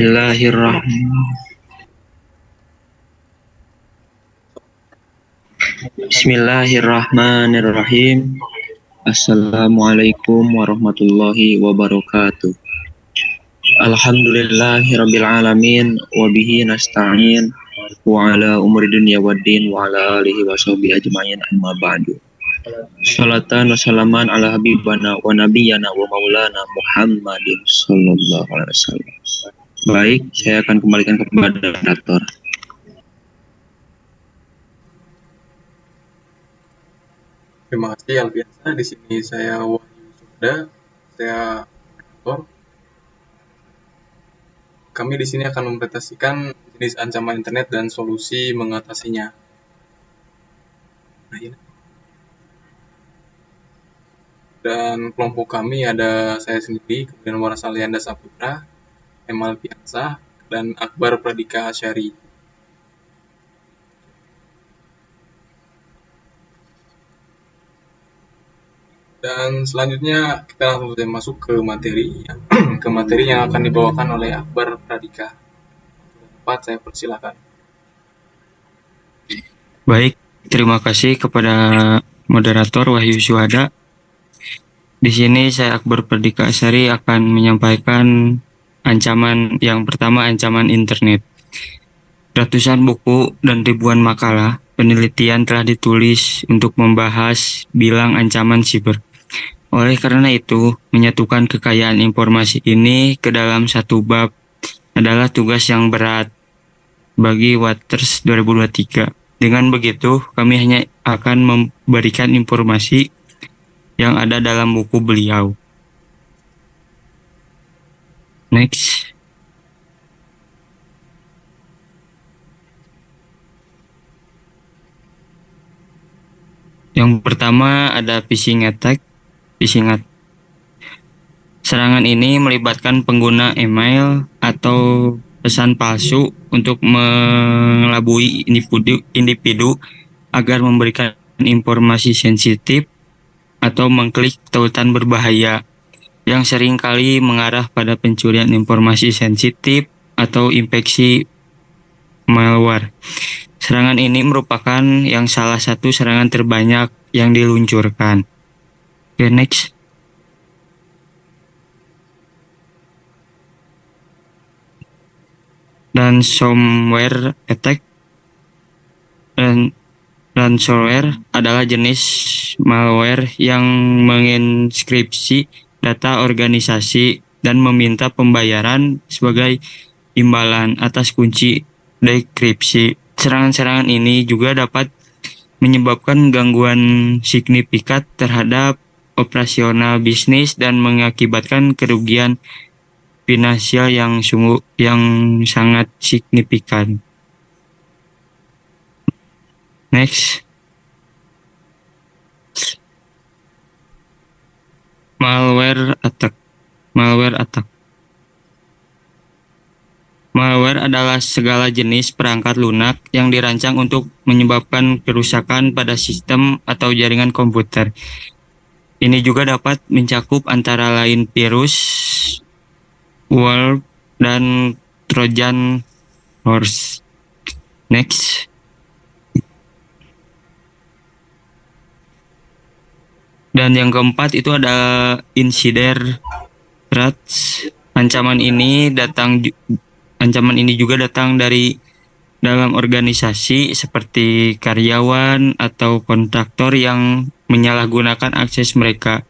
Bismillahirrahmanirrahim. Assalamualaikum warahmatullahi wabarakatuh. Alhamdulillahirabbil alamin wa bihi nasta'in wa ala umuri dunya waddin wa ala alihi washabihi ajmain amma ba'du. Shalatan wa salaman ala habibana wa nabiyyana wa maulana Muhammadin sallallahu alaihi wasallam. Baik, saya akan kembalikan kepada moderator. Terima kasih Albiansa. Di sini saya Wahyu Suda, saya moderator. Kami di sini akan mempresentasikan jenis ancaman internet dan solusi mengatasinya. Dan kelompok kami ada saya sendiri, kemudian Waras Alianda Saputra, Emal Piansa, dan Akbar Pradika Asyari. Dan selanjutnya kita langsung masuk ke materi yang akan dibawakan oleh Akbar Pradika. Saya persilakan. Baik, terima kasih kepada moderator Wahyu Suhada. Di sini saya Akbar Pradika Asyari akan menyampaikan ancaman yang pertama, ancaman internet. Ratusan buku dan ribuan makalah penelitian telah ditulis untuk membahas bilang ancaman siber. Oleh karena itu, menyatukan kekayaan informasi ini ke dalam satu bab adalah tugas yang berat bagi Waters 2023. Dengan begitu, kami hanya akan memberikan informasi yang ada dalam buku beliau. Next. Yang pertama ada phishing attack. Serangan ini melibatkan pengguna email atau pesan palsu untuk mengelabui individu agar memberikan informasi sensitif atau mengklik tautan berbahaya yang seringkali mengarah pada pencurian informasi sensitif atau infeksi malware. Serangan ini merupakan yang salah satu serangan terbanyak yang diluncurkan. Okay, next. Ransomware attack. Ransomware adalah jenis malware yang menginskripsi data organisasi dan meminta pembayaran sebagai imbalan atas kunci dekripsi. Serangan-serangan ini juga dapat menyebabkan gangguan signifikan terhadap operasional bisnis dan mengakibatkan kerugian finansial yang sangat signifikan. Next. Malware attack. Malware adalah segala jenis perangkat lunak yang dirancang untuk menyebabkan kerusakan pada sistem atau jaringan komputer. Ini juga dapat mencakup antara lain virus, malware, dan Trojan horse. Next. Dan yang keempat itu ada insider threats. Ancaman ini juga datang dari dalam organisasi seperti karyawan atau kontraktor yang menyalahgunakan akses mereka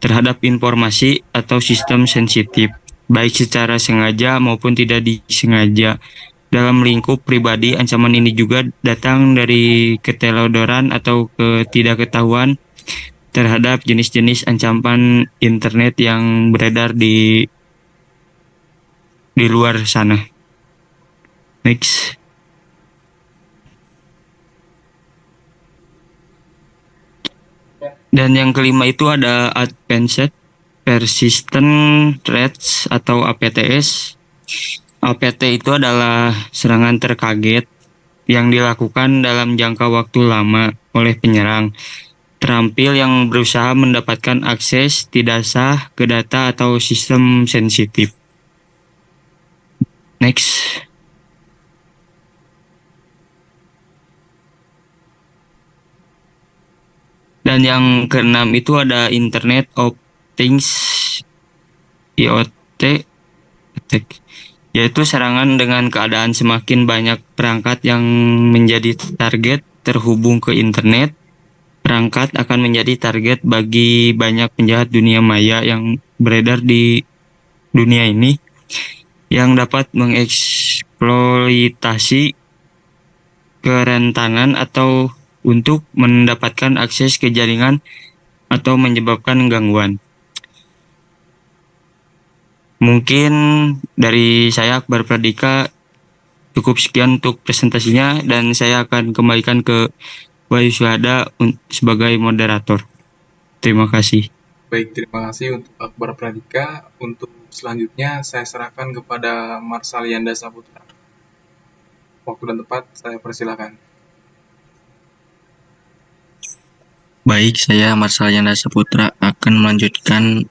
terhadap informasi atau sistem sensitif, baik secara sengaja maupun tidak disengaja. Dalam lingkup pribadi, ancaman ini juga datang dari keteledoran atau ketidakketahuan terhadap jenis-jenis ancaman internet yang beredar di luar sana. Next. Dan yang kelima itu ada Advanced Persistent Threats atau APTS. APT itu adalah serangan terkaget yang dilakukan dalam jangka waktu lama oleh penyerang terampil yang berusaha mendapatkan akses tidak sah ke data atau sistem sensitif. Next. Dan yang keenam itu ada Internet of Things, IoT, yaitu serangan dengan keadaan semakin banyak perangkat yang menjadi target terhubung ke internet. Perangkat akan menjadi target bagi banyak penjahat dunia maya yang beredar di dunia ini, yang dapat mengeksploitasi kerentanan atau untuk mendapatkan akses ke jaringan atau menyebabkan gangguan. Mungkin dari saya Akbar Pradika cukup sekian untuk presentasinya, dan saya akan kembalikan ke Wahyu Syuhada sebagai moderator. Terima kasih. Baik, terima kasih untuk Akbar Pradika. Untuk selanjutnya saya serahkan kepada Marsalianda Saputra. Waktu dan tempat saya persilakan. Baik, saya Marsalianda Saputra akan melanjutkan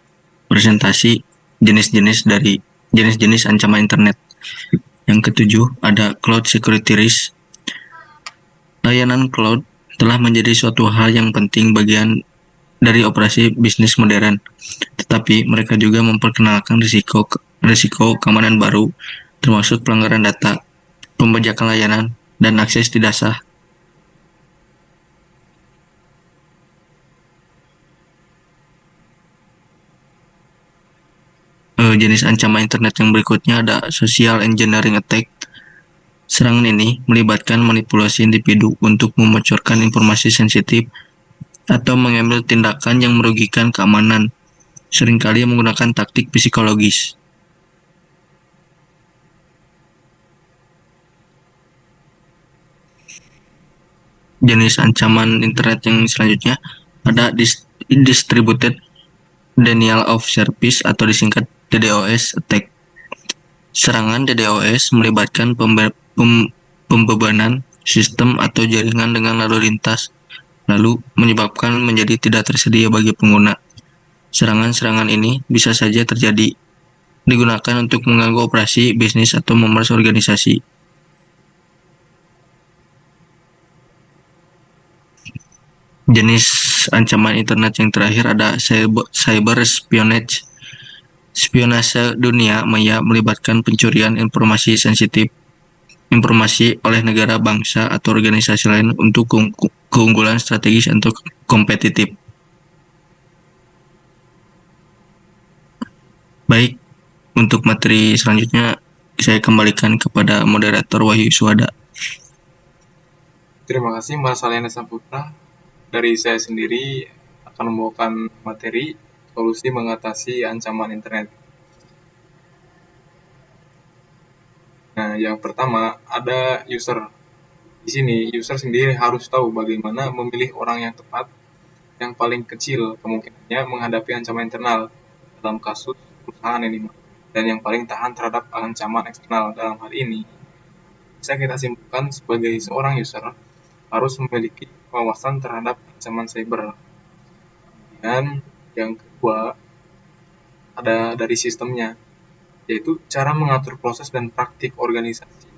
presentasi jenis-jenis ancaman internet. Yang ketujuh ada cloud security risk. Layanan cloud telah menjadi suatu hal yang penting bagian dari operasi bisnis modern, tetapi mereka juga memperkenalkan risiko keamanan baru, termasuk pelanggaran data, pembajakan layanan, dan akses tidak sah. Jenis ancaman internet yang berikutnya ada social engineering attack. Serangan ini melibatkan manipulasi individu untuk membocorkan informasi sensitif atau mengambil tindakan yang merugikan keamanan, seringkali menggunakan taktik psikologis. Jenis ancaman internet yang selanjutnya ada distributed denial of service atau disingkat DDoS attack. Serangan DDoS melibatkan pembebanan sistem atau jaringan dengan lalu lintas, lalu menyebabkan menjadi tidak tersedia bagi pengguna. Serangan-serangan ini bisa saja digunakan untuk mengganggu operasi bisnis atau memeras organisasi. Jenis ancaman internet yang terakhir ada cyber espionage. Spionase dunia maya melibatkan pencurian informasi sensitif, informasi oleh negara, bangsa, atau organisasi lain untuk keunggulan strategis atau kompetitif. Baik, untuk materi selanjutnya saya kembalikan kepada moderator Wahyu Syuhada. Terima kasih Marsalianda Saputra. Dari saya sendiri akan membawakan materi solusi mengatasi ancaman internet. Nah, yang pertama ada user. Di sini user sendiri harus tahu bagaimana memilih orang yang tepat, yang paling kecil kemungkinannya menghadapi ancaman internal dalam kasus perusahaan ini, dan yang paling tahan terhadap ancaman eksternal. Dalam hal ini bisa kita simpulkan sebagai seorang user harus memiliki wawasan terhadap ancaman cyber. Dan yang kedua ada dari sistemnya, yaitu cara mengatur proses dan praktik organisasi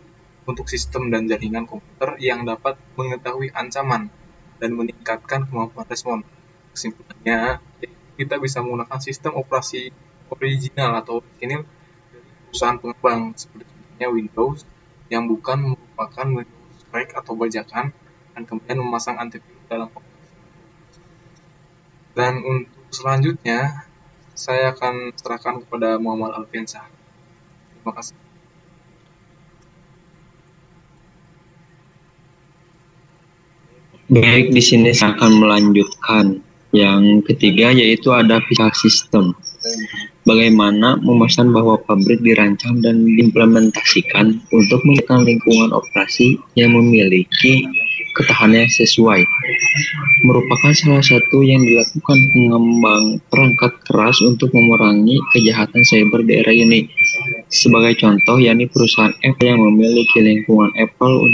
untuk sistem dan jaringan komputer yang dapat mengetahui ancaman dan meningkatkan kemampuan respon. Kesimpulannya, kita bisa menggunakan sistem operasi original atau original dari perusahaan pengembang seperti Windows yang bukan merupakan Windows crack atau bajakan, dan kemudian memasang antivirus dalam komputer. Dan untuk selanjutnya saya akan serahkan kepada Muhammad Alfiansyah. Terima kasih. Baik, di sini saya akan melanjutkan yang ketiga, yaitu ada physical system. Bagaimana memastikan bahwa pabrik dirancang dan diimplementasikan untuk menciptakan lingkungan operasi yang memiliki ketahanan sesuai. Merupakan salah satu yang dilakukan pengembang perangkat keras untuk memerangi kejahatan cyber di era ini. Sebagai contoh, yakni perusahaan Apple yang memiliki lingkungan Apple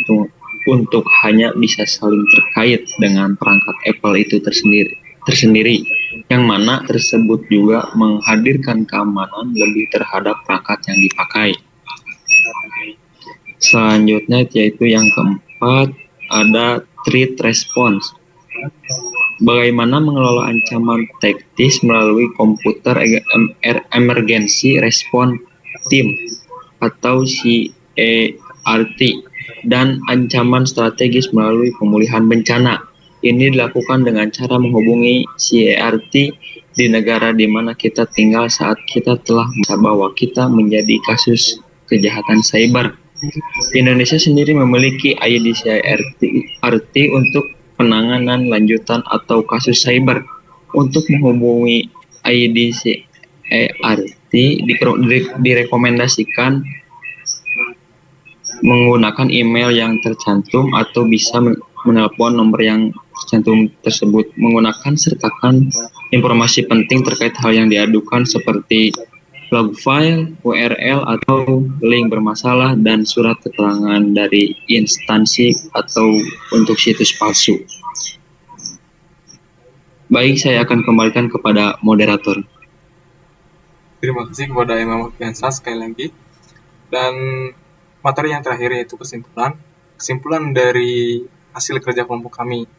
untuk hanya bisa saling terkait dengan perangkat Apple itu tersendiri, yang mana tersebut juga menghadirkan keamanan lebih terhadap perangkat yang dipakai. Selanjutnya yaitu yang keempat ada threat response. Bagaimana mengelola ancaman taktis melalui komputer emergency response team atau CERT dan ancaman strategis melalui pemulihan bencana. Ini dilakukan dengan cara menghubungi CERT di negara di mana kita tinggal saat kita telah merasa bahwa kita menjadi kasus kejahatan cyber. Indonesia sendiri memiliki ID CERT untuk penanganan lanjutan atau kasus cyber. Untuk menghubungi ID CERT direkomendasikan menggunakan email yang tercantum atau bisa menelpon nomor yang tercantum tersebut. Menggunakan sertakan informasi penting terkait hal yang diadukan seperti log file, URL atau link bermasalah, dan surat keterangan dari instansi atau untuk situs palsu. Baik, saya akan kembalikan kepada moderator. Terima kasih kepada Imam Fiansa sekali lagi. Dan materi yang terakhir yaitu kesimpulan. Kesimpulan dari hasil kerja kelompok kami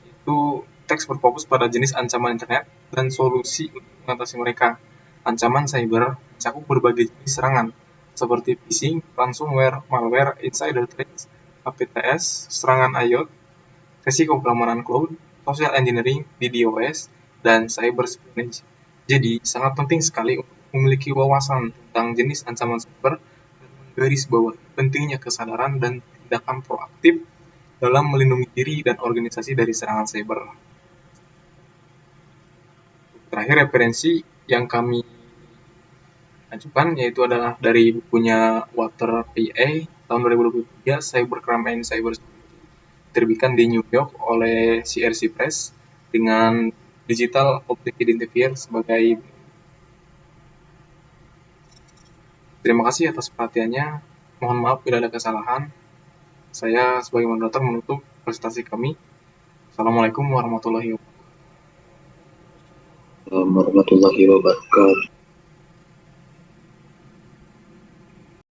itu teks berfokus pada jenis ancaman internet dan solusi untuk mengatasi mereka. Ancaman cyber mencakup berbagai jenis serangan seperti phishing, ransomware, malware, insider threats, APTS, serangan IoT, risiko keamanan cloud, social engineering, DDoS, dan cyber espionage. Jadi, sangat penting sekali untuk memiliki wawasan tentang jenis ancaman cyber dan menggarisbawahi pentingnya kesadaran dan tindakan proaktif dalam melindungi diri dan organisasi dari serangan cyber. Terakhir, referensi yang kami ajukan yaitu adalah dari bukunya Walter PA tahun 2023, Cybercrime and Cyber Security, diterbitkan di New York oleh CRC Press dengan Digital Object Identifier sebagai. Terima kasih atas perhatiannya. Mohon maaf bila ada kesalahan. Saya sebagai moderator menutup presentasi kami. Assalamualaikum warahmatullahi wabarakatuh. Warahmatullahi wabarakatuh.